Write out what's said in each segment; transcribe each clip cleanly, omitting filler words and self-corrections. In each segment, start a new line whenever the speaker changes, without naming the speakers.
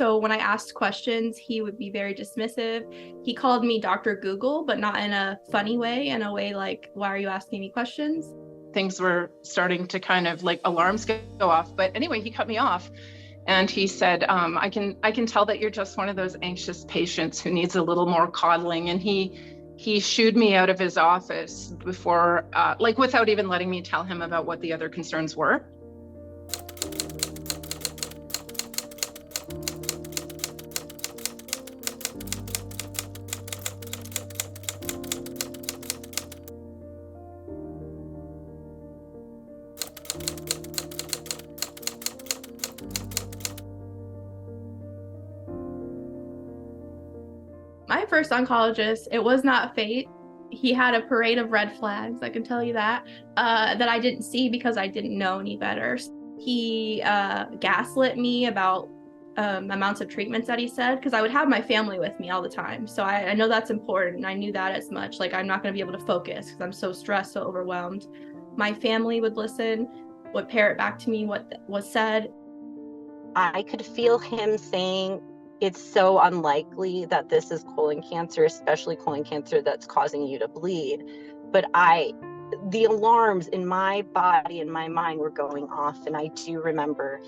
So when I asked questions, he would be very dismissive. He called me Dr. Google, but not in a funny way, in a way like, why are you asking me questions?
Things were starting to kind of like alarms go off. But anyway, he cut me off and he said, I can tell that you're just one of those anxious patients who needs a little more coddling. And he shooed me out of his office before, like without even letting me tell him about what the other concerns were.
My first oncologist, it was not fate. He had a parade of red flags, I can tell you that I didn't see because I didn't know any better. He gaslit me about amounts of treatments that he said, because I would have my family with me all the time. So I know that's important. I knew that as much. Like, I'm not going to be able to focus because I'm so stressed, so overwhelmed. My family would listen, would parrot back to me what was said.
I could feel him saying, it's so unlikely that this is colon cancer, especially colon cancer that's causing you to bleed. But the alarms in my body and my mind were going off. And I do remember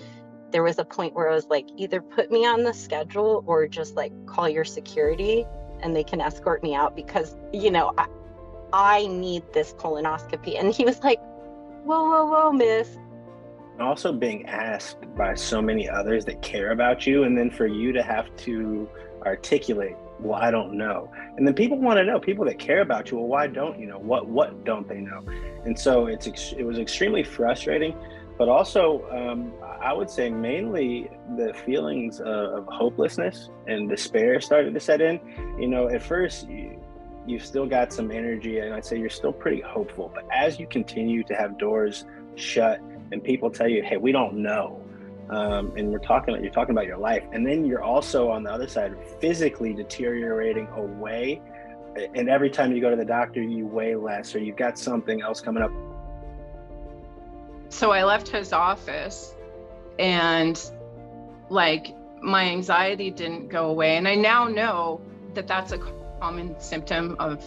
there was a point where I was like, either put me on the schedule or just like call your security and they can escort me out, because, you know, I need this colonoscopy. And he was like, whoa, miss.
Also being asked by so many others that care about you, and then for you to have to articulate, well, I don't know. And then people want to know, people that care about you, well, why don't you know? What don't they know? And so it was extremely frustrating, but also I would say mainly the feelings of hopelessness and despair started to set in. You know, at first you've still got some energy, and I'd say you're still pretty hopeful, but as you continue to have doors shut and people tell you, hey, we don't know, and you're talking about your life, and then you're also on the other side physically deteriorating away, and every time you go to the doctor you weigh less, or you've got something else coming up.
So I left his office, and like my anxiety didn't go away, and I now know that that's a common symptom of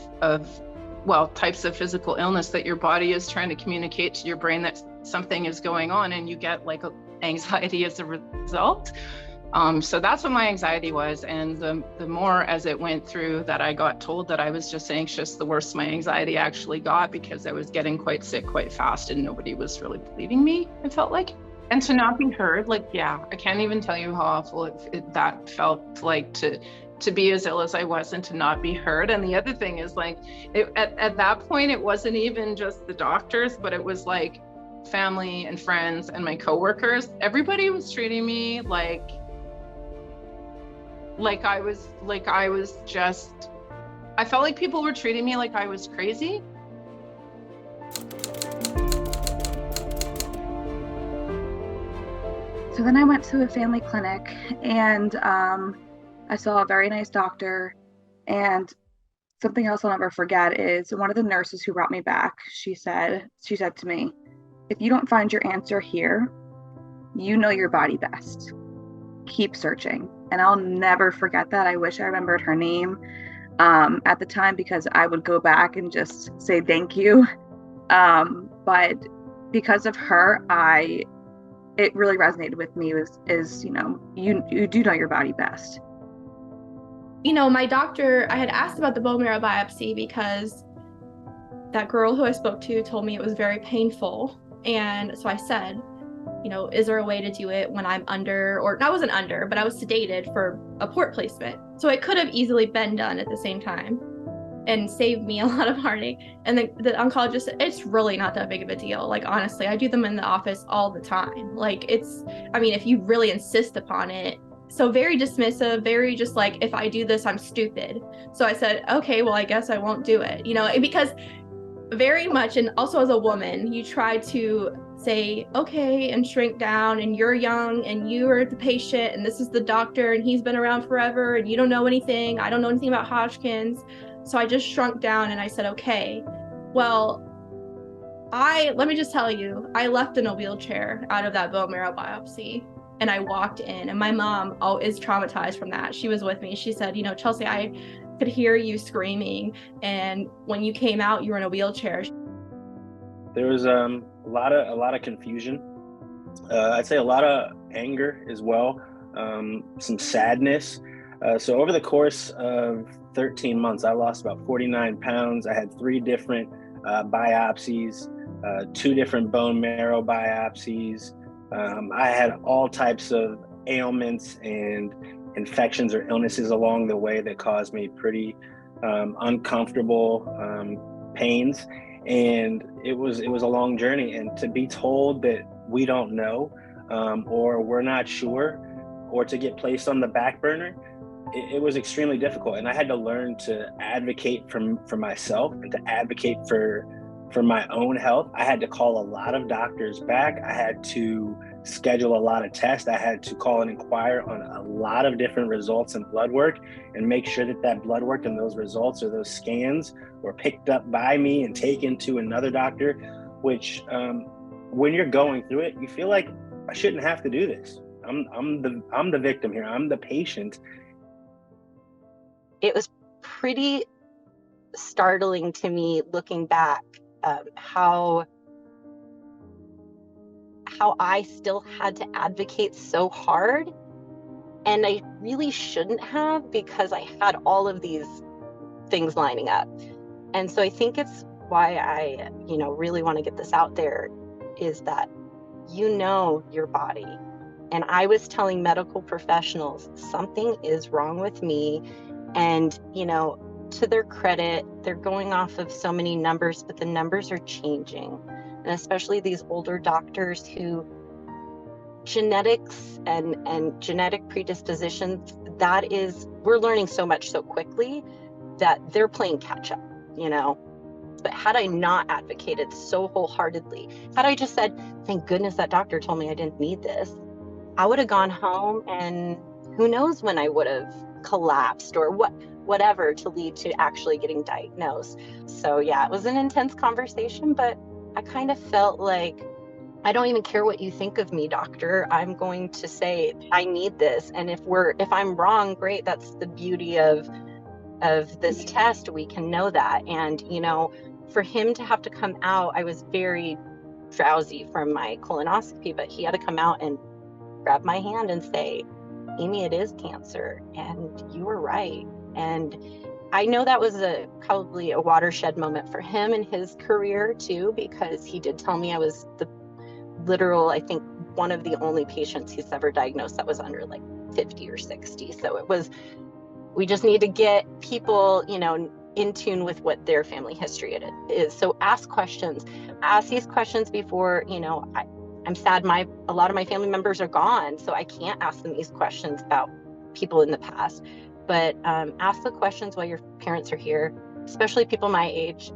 types of physical illness, that your body is trying to communicate to your brain that something is going on, and you get like anxiety as a result. So that's what my anxiety was. And the more as it went through that I got told that I was just anxious, the worse my anxiety actually got, because I was getting quite sick quite fast and nobody was really believing me, it felt like. And to not be heard, like, yeah, I can't even tell you how awful that felt like, to be as ill as I was and to not be heard. And the other thing is, like, at that point, it wasn't even just the doctors, but it was like family and friends and my coworkers. Everybody was treating me like I felt like people were treating me like I was crazy.
So then I went to a family clinic, and I saw a very nice doctor. And something else I'll never forget is one of the nurses who brought me back, she said to me, if you don't find your answer here, you know your body best. Keep searching. And I'll never forget that. I wish I remembered her name at the time, because I would go back and just say thank you. But because of her, it really resonated with me, is you know, you do know your body best.
You know, my doctor, I had asked about the bone marrow biopsy because that girl who I spoke to told me it was very painful. And so I said, you know, is there a way to do it when I'm under, or I wasn't under, but I was sedated for a port placement. So it could have easily been done at the same time and saved me a lot of heartache. And the oncologist said, it's really not that big of a deal. Like, honestly, I do them in the office all the time. Like, if you really insist upon it. So very dismissive, very just like, if I do this, I'm stupid. So I said, okay, well, I guess I won't do it. You know, because very much, and also as a woman, you try to say, okay, and shrink down, and you're young, and you are the patient, and this is the doctor, and he's been around forever, and you don't know anything. I don't know anything about Hodgkin's. So I just shrunk down and I said, okay, well, let me just tell you, I left in a wheelchair out of that bone marrow biopsy. And I walked in, and my mom is traumatized from that. She was with me. She said, Chelsey, I could hear you screaming, and when you came out, you were in a wheelchair.
There was a lot of confusion. I'd say a lot of anger as well, some sadness. So over the course of 13 months, I lost about 49 pounds. I had 3 different biopsies, 2 different bone marrow biopsies. I had all types of ailments and infections or illnesses along the way that caused me pretty uncomfortable pains. And it was a long journey. And to be told that we don't know, or we're not sure, or to get placed on the back burner, it was extremely difficult. And I had to learn to advocate for myself and to advocate for my own health. I had to call a lot of doctors back. I had to schedule a lot of tests. I had to call and inquire on a lot of different results and blood work, and make sure that blood work and those results or those scans were picked up by me and taken to another doctor, which when you're going through it, you feel like, I shouldn't have to do this. I'm the victim here. I'm the patient.
It was pretty startling to me looking back, how I still had to advocate so hard, and I really shouldn't have, because I had all of these things lining up. And so I think it's why I, really want to get this out there, is that your body. And I was telling medical professionals, something is wrong with me. And, to their credit, they're going off of so many numbers, but the numbers are changing. And especially these older doctors who genetics and genetic predispositions, we're learning so much so quickly that they're playing catch up, But had I not advocated so wholeheartedly, had I just said, thank goodness that doctor told me I didn't need this, I would have gone home, and who knows when I would have collapsed or whatever to lead to actually getting diagnosed. So yeah, it was an intense conversation, but I kind of felt like, I don't even care what you think of me, doctor. I'm going to say I need this. And if I'm wrong, great. That's the beauty of this test. We can know that. And, for him to have to come out, I was very drowsy from my colonoscopy, but he had to come out and grab my hand and say, Amy, it is cancer, and you were right. And I know that was probably a watershed moment for him in his career too, because he did tell me I was I think one of the only patients he's ever diagnosed that was under like 50 or 60. So we just need to get people, in tune with what their family history is. So ask questions, ask these questions before, I'm sad a lot of my family members are gone, so I can't ask them these questions about people in the past. But ask the questions while your parents are here, especially people my age.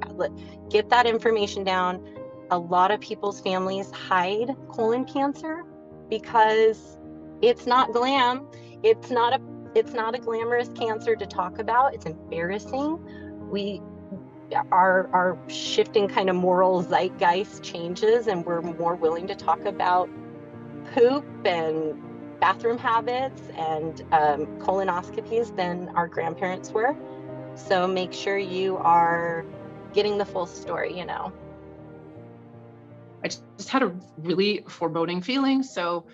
Get that information down. A lot of people's families hide colon cancer because it's not glam. It's not a glamorous cancer to talk about. It's embarrassing. Our shifting kind of moral zeitgeist changes, and we're more willing to talk about poop and bathroom habits and colonoscopies than our grandparents were. So make sure you are getting the full story,
I just had a really foreboding feeling. So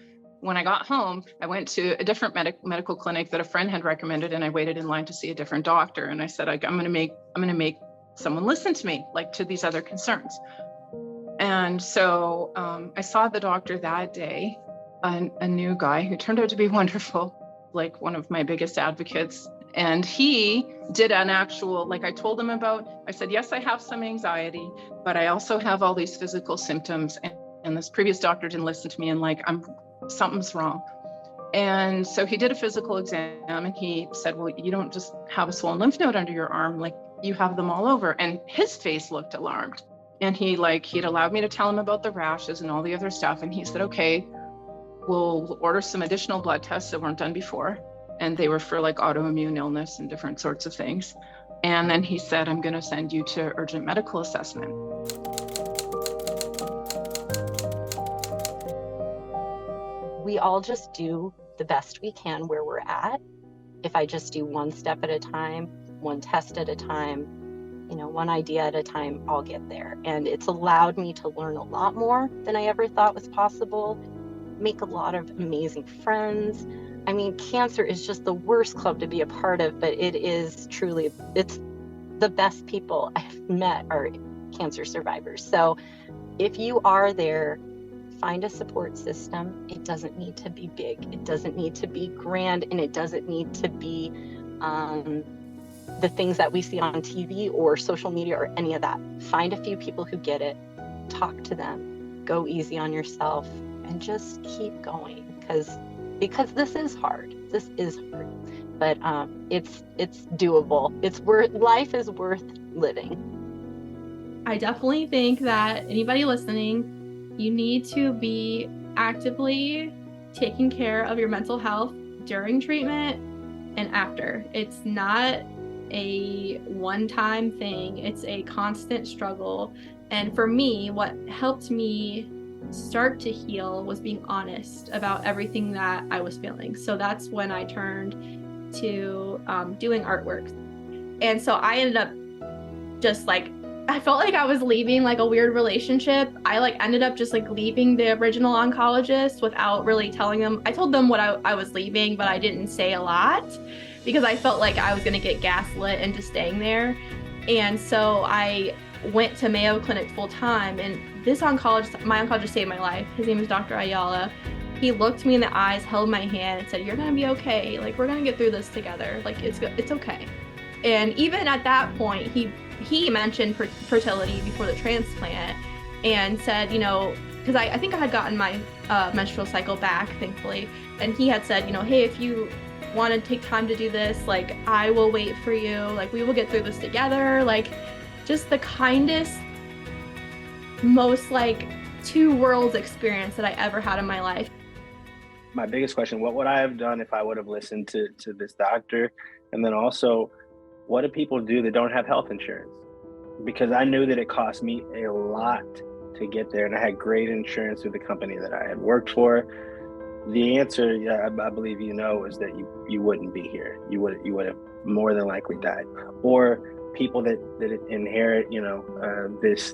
when I got home, I went to a different medical clinic that a friend had recommended, and I waited in line to see a different doctor. And I said, I'm going to make someone listen to me, like to these other concerns. And so I saw the doctor that day, a new guy who turned out to be wonderful, like one of my biggest advocates. And he did an actual, like I told him about, I said, yes, I have some anxiety, but I also have all these physical symptoms. And this previous doctor didn't listen to me, and like, something's wrong. And so he did a physical exam, and he said, well, you don't just have a swollen lymph node under your arm, like you have them all over. And his face looked alarmed. And he'd allowed me to tell him about the rashes and all the other stuff. And he said, okay, we'll order some additional blood tests that weren't done before. And they were for like autoimmune illness and different sorts of things. And then he said, I'm going to send you to urgent medical assessment.
we all just do the best we can where we're at. If I just do one step at a time, one test at a time, one idea at a time, I'll get there. And it's allowed me to learn a lot more than I ever thought was possible, make a lot of amazing friends. I mean, cancer is just the worst club to be a part of, but it is truly, it's the best people I've met are cancer survivors. So if you are there, find a support system. It doesn't need to be big. It doesn't need to be grand, and it doesn't need to be the things that we see on TV or social media or any of that. Find a few people who get it, talk to them, go easy on yourself, and just keep going, because this is hard. This is hard, but it's doable. Life is worth living.
I definitely think that anybody listening, you need to be actively taking care of your mental health during treatment and after. It's not a one-time thing. It's a constant struggle. And for me, what helped me start to heal was being honest about everything that I was feeling. So that's when I turned to doing artwork. And so I ended up just I felt like I was leaving a weird relationship. I ended up just leaving the original oncologist without really telling them. I told them what I was leaving, but I didn't say a lot because I felt like I was gonna get gaslit into staying there. And so I went to Mayo Clinic full time, and this oncologist, my oncologist saved my life. His name is Dr. Ayala. He looked me in the eyes, held my hand, and said, "You're gonna be okay. We're gonna get through this together. It's okay." And even at that point, he mentioned fertility before the transplant and said, because I think I had gotten my menstrual cycle back, thankfully, and he had said, hey, if you want to take time to do this, I will wait for you. We will get through this together. Just the kindest, most two worlds experience that I ever had in my life.
My biggest question, what would I have done if I would have listened to this doctor? And then also, what do people do that don't have health insurance? Because I knew that it cost me a lot to get there, and I had great insurance through the company that I had worked for. The answer, I believe is that you wouldn't be here. You would have more than likely died. Or people that inherit, this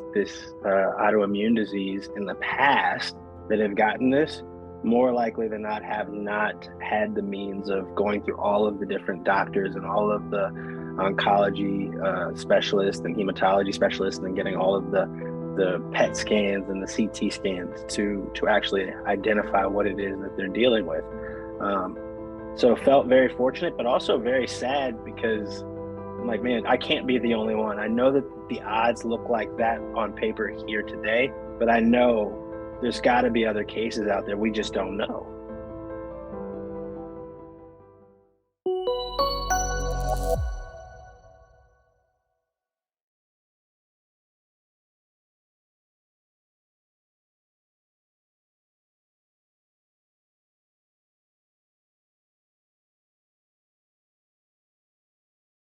autoimmune disease in the past that have gotten this, more likely than not have not had the means of going through all of the different doctors and all of the oncology specialists and hematology specialists, and getting all of the PET scans and the CT scans to actually identify what it is that they're dealing with. So felt very fortunate, but also very sad, because I'm like, man, I can't be the only one. I know that the odds look like that on paper here today, but I know there's got to be other cases out there. We just don't know.